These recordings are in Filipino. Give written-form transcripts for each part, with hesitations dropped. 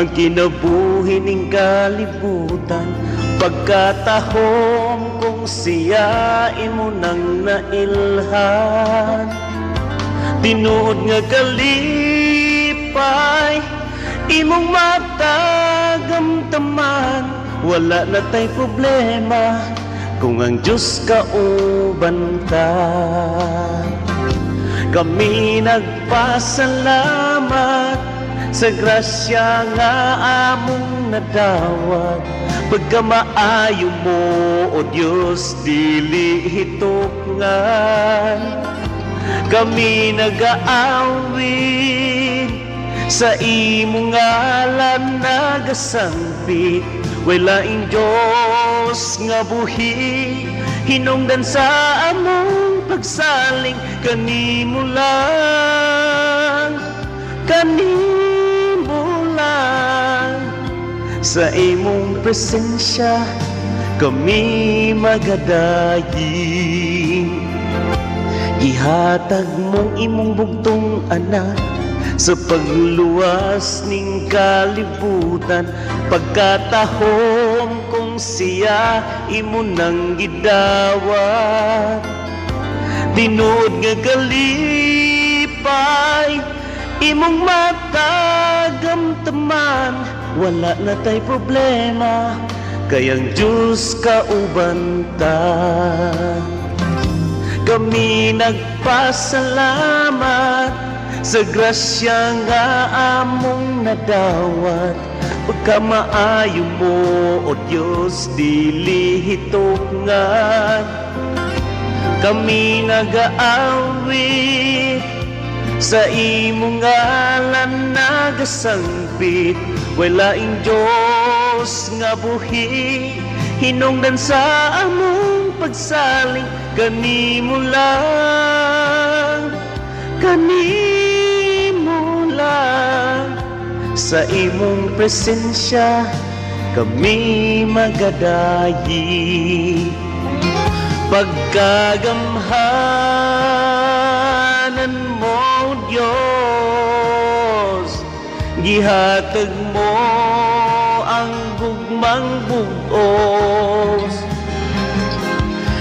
ang kinabuhi ning kalibutan. Pagkatahom kung siya imo nang nailhan, tinuod nga kalipay imong matagamtaman. Wala na tay problema kung ang Diyos kauban ta. Kami nagpasalamat sa grasya nga among nadawat. Pagkamaayo mo, O Diyos, dili hitukngan. Kami nag-aawit sa imong ngalan nagasangpit. Walaing Diyos nga buhi, hinungdan sa among pagsaling. Kanimo lang, kanimo lang. Sa imong presensya kami magadayi. Ihatag mong imong bugtong anak sa pagluwas ning kalibutan. Pagkatahom kung siya imo nang gidawat, tinuod nga kalipay imong matagamtaman. Wala na tay problema kay ang Diyos kauban ta. Kami nagpasalamat sa grasya nga among nadawat. Pagkamaayo mo, O Diyos, dili hitukngan. Kami nag-aawit sa imong ngalan nagasangpit. Walaing Diyos nga buhi, hinungdan sa among pagsaling. Kanimo lang, kanimo lang. Sa imong presensya kami magadayi. Pagkagamhanan mo, Diyos, gihatag mo ang gugmang bugos.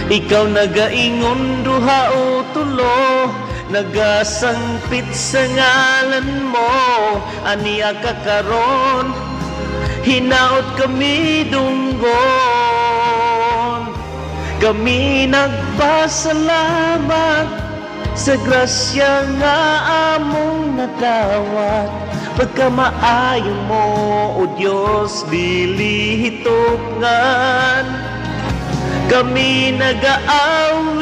Ikaw nagaingon duha o tulo, nagasangpit sa ngalan mo. Aniya ka karon, hinaot kami dunggon. Kami nagpasalamat sa grasya nga among nadawat. Pagkamaayo mo, O Diyos, dili hitukngan. Kami nag-aawit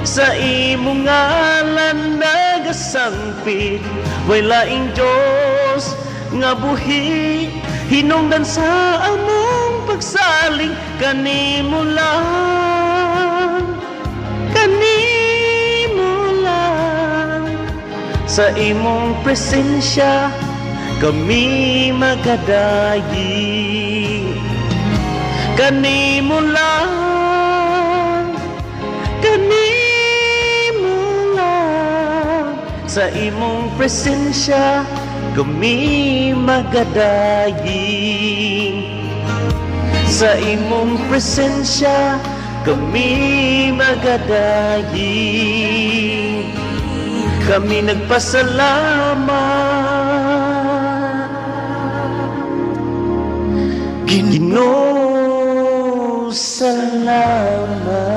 sa imong ngalan nagasangpit. Walaing Diyos nga buhi, hinungdan sa among pagsaling. Kanimo lang, kanimo lang. Sa imong presensya kami magadayi. Kanimo lang, kanimo lang. Sa imong presensya kami magadayi. Sa imong presensya kami magadayi. Kami nagpasalamat, Ginoo, salamat.